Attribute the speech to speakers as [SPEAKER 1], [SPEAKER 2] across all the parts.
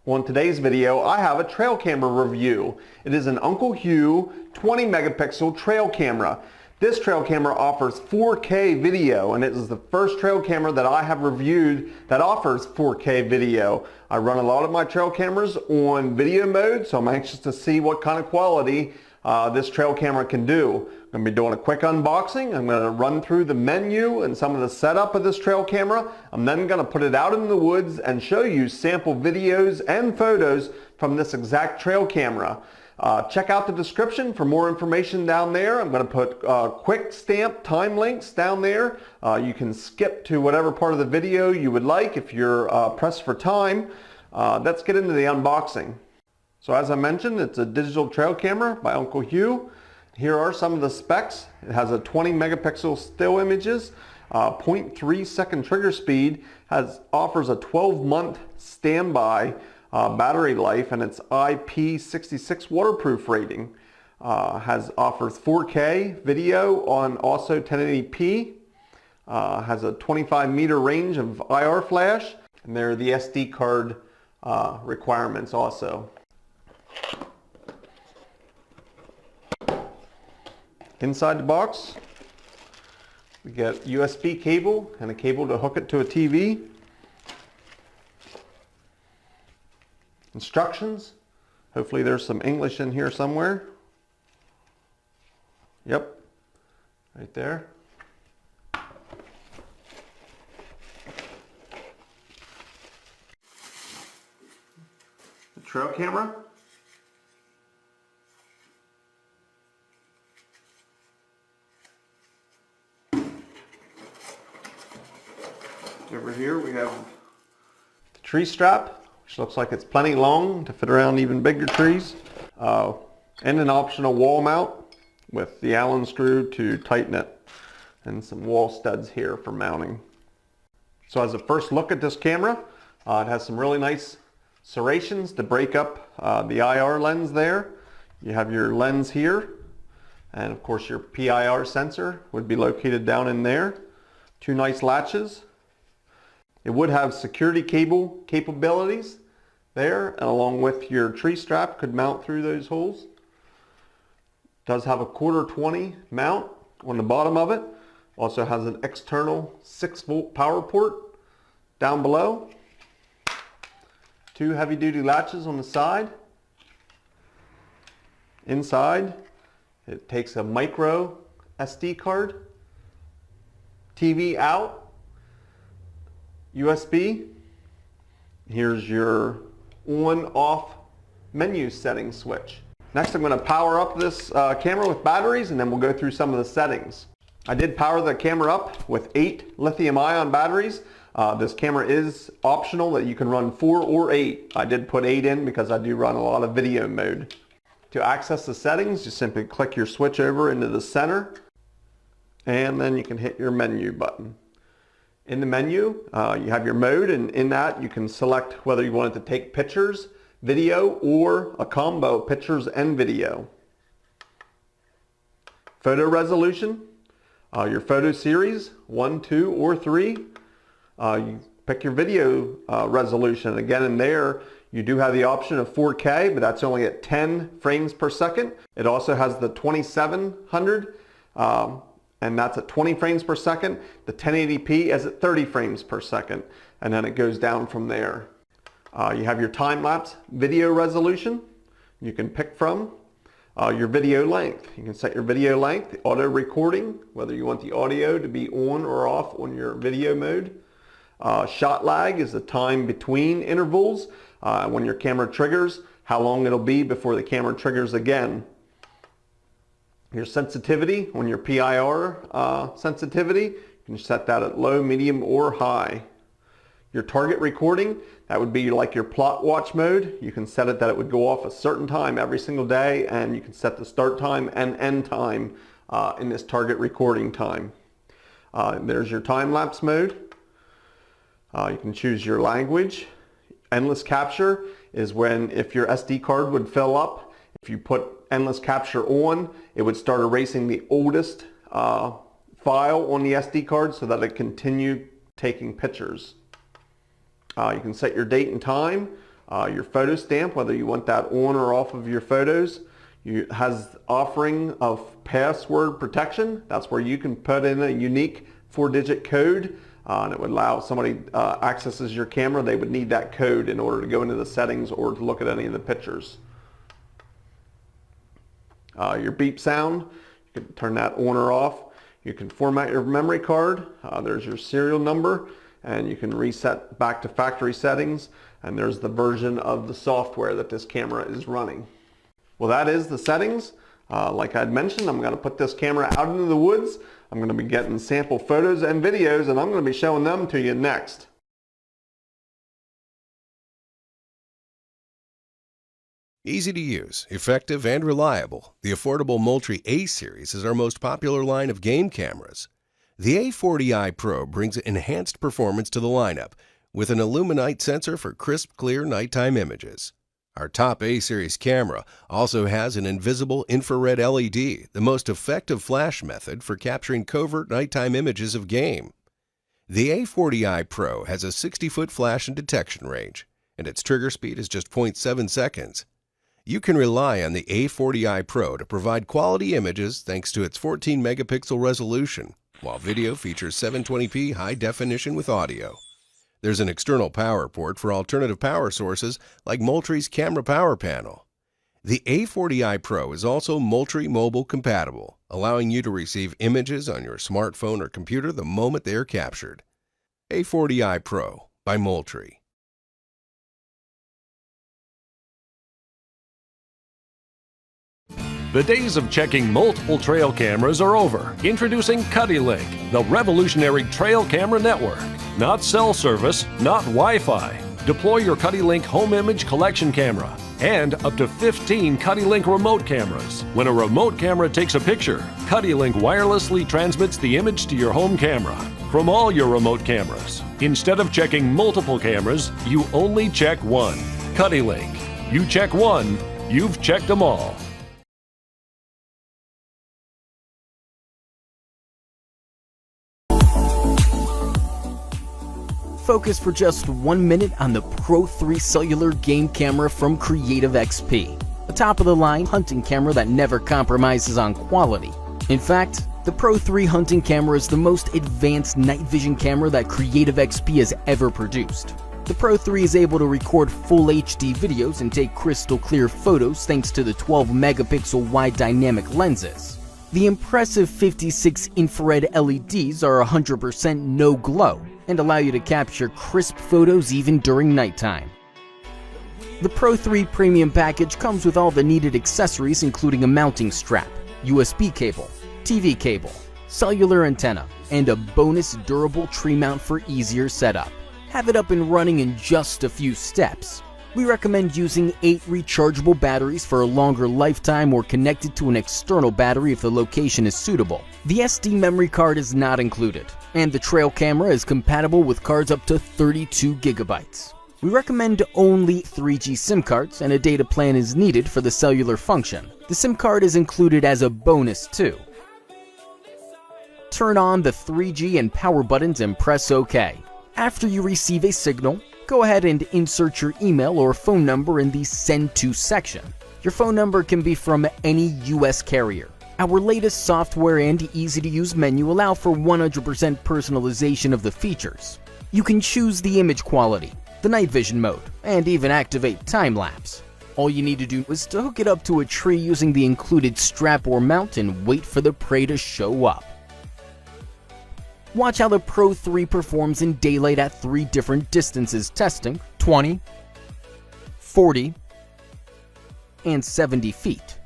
[SPEAKER 1] On today's video, I have a trail camera review. It is an UncleHu 20 megapixel trail camera. This trail camera offers 4K video, and it is the first trail camera that I have reviewed that offers 4K video. I run a lot of my trail cameras on video mode, so I'm anxious to see what kind of quality this trail camera can do. I'm going to be doing a quick unboxing. I'm going to run through the menu and some of the setup of this trail camera. I'm then going to put it out in the woods and show you sample videos and photos from this exact trail camera. Check out the description for more information down there. I'm going to put quick stamp time links down there. You can skip to whatever part of the video you would like if you're pressed for time. Let's get into the unboxing. So as I mentioned, it's a digital trail camera by UncleHu. Here are some of the specs. It has a 20 megapixel still images, 0.3 second trigger speed, offers a 12-month standby battery life, and its IP66 waterproof rating. Offers 4K video on also 1080p, has a 25-meter range of IR flash, and there are the SD card requirements also. Inside the box, we get USB cable and a cable to hook it to a TV. Instructions. Hopefully there's some English in here somewhere. Yep, right there. The trail camera. Over here we have the tree strap, which looks like it's plenty long to fit around even bigger trees, and an optional wall mount with the Allen screw to tighten it, and some wall studs here for mounting. So as a first look at this camera, it has some really nice serrations to break up the IR lens there. You have your lens here, and of course your PIR sensor would be located down in there. Two nice latches. It would have security cable capabilities there, and along with your tree strap could mount through those holes. It does have a 1/4-20 mount on the bottom of it. Also has an external 6-volt power port down below. Two heavy-duty latches on the side. Inside, it takes a micro SD card, TV out, USB. Here's your on-off menu setting switch. Next, I'm going to power up this camera with batteries, and then we'll go through some of the settings. I did power the camera up with 8 lithium-ion batteries. This camera is optional that you can run 4 or 8. I did put 8 in because I do run a lot of video mode. To access the settings, just simply click your switch over into the center, and then you can hit your menu button. In the menu, you have your mode, and in that you can select whether you want it to take pictures, video, or a combo of pictures and video. Photo resolution, your photo series, 1, 2, or 3. You pick your video resolution. Again, in there, you do have the option of 4K, but that's only at 10 frames per second. It also has the 2700, and that's at 20 frames per second. The 1080p is at 30 frames per second, and then it goes down from there. You have your time-lapse video resolution you can pick from. Your video length. You can set your video length, auto recording, whether you want the audio to be on or off on your video mode. Shot lag is the time between intervals. When your camera triggers, how long it'll be before the camera triggers again. Your sensitivity, on your PIR sensitivity, you can set that at low, medium, or high. Your target recording, that would be like your plot watch mode. You can set it that it would go off a certain time every single day, and you can set the start time and end time in this target recording time. There's your time-lapse mode. You can choose your language. Endless capture is when, if your SD card would fill up, if you put endless capture on, it would start erasing the oldest file on the SD card so that it continued taking pictures. You can set your date and time, your photo stamp, whether you want that on or off of your photos. It has offering of password protection. That's where you can put in a unique 4-digit code, and it would allow if somebody accesses your camera, they would need that code in order to go into the settings or to look at any of the pictures. Your beep sound, you can turn that on or off. You can format your memory card. There's your serial number, and you can reset back to factory settings, and there's the version of the software that this camera is running. Well, that is the settings. Like I'd mentioned, I'm going to put this camera out into the woods. I'm going to be getting sample photos and videos, and I'm going to be showing them to you next.
[SPEAKER 2] Easy to use, effective, and reliable, the affordable Moultrie A series is our most popular line of game cameras. The A-40i Pro brings enhanced performance to the lineup with an illume-night sensor for crisp, clear nighttime images. Our top A-series camera also has an invisible infrared LED, the most effective flash method for capturing covert nighttime images of game. The A-40i Pro has a 60-foot flash and detection range, and its trigger speed is just 0.7 seconds. You can rely on the A-40i Pro to provide quality images thanks to its 14-megapixel resolution, while video features 720p high definition with audio. There's an external power port for alternative power sources like Moultrie's camera power panel. The A-40i Pro is also Moultrie mobile compatible, allowing you to receive images on your smartphone or computer the moment they are captured. A-40i Pro by Moultrie.
[SPEAKER 3] The days of checking multiple trail cameras are over. Introducing CuddeLink, the revolutionary trail camera network. Not cell service, not Wi-Fi. Deploy your CuddeLink home image collection camera and up to 15 CuddeLink remote cameras. When a remote camera takes a picture, CuddeLink wirelessly transmits the image to your home camera from all your remote cameras. Instead of checking multiple cameras, you only check one. CuddeLink. You check one, you've checked them all.
[SPEAKER 4] Focus for just 1 minute on the Pro 3 Cellular Game Camera from CreativeXP, a top-of-the-line hunting camera that never compromises on quality. In fact, the Pro 3 hunting camera is the most advanced night vision camera that CreativeXP has ever produced. The Pro 3 is able to record full HD videos and take crystal clear photos thanks to the 12-megapixel wide dynamic lenses. The impressive 56 infrared LEDs are 100% no glow and allow you to capture crisp photos even during nighttime. The Pro 3 Premium package comes with all the needed accessories, including a mounting strap, USB cable, TV cable, cellular antenna, and a bonus durable tree mount for easier setup. Have it up and running in just a few steps. We recommend using 8 rechargeable batteries for a longer lifetime or connected to an external battery if the location is suitable. The SD memory card is not included, and the trail camera is compatible with cards up to 32 gigabytes. We recommend only 3G SIM cards, and a data plan is needed for the cellular function. The SIM card is included as a bonus too. Turn on the 3G and power buttons and press OK. After you receive a signal, go ahead and insert your email or phone number in the Send To section. Your phone number can be from any US carrier. Our latest software and easy-to-use menu allow for 100% personalization of the features. You can choose the image quality, the night vision mode, and even activate time-lapse. All you need to do is to hook it up to a tree using the included strap or mount and wait for the prey to show up. Watch how the Pro 3 performs in daylight at 3 different distances testing: 20, 40, and 70 feet.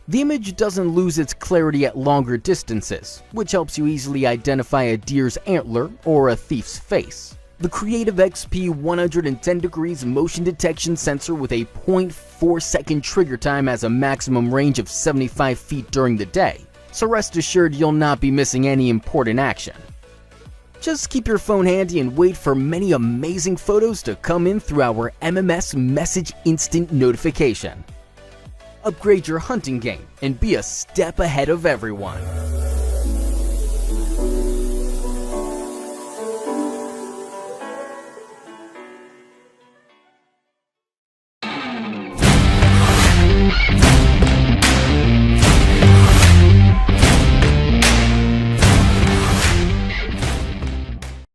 [SPEAKER 4] The image doesn't lose its clarity at longer distances, which helps you easily identify a deer's antler or a thief's face. The CreativeXP 110 degrees motion detection sensor with a 0.4 second trigger time has a maximum range of 75 feet during the day, so rest assured you'll not be missing any important action. Just keep your phone handy and wait for many amazing photos to come in through our MMS Message Instant notification. Upgrade your hunting game and be a step ahead of everyone.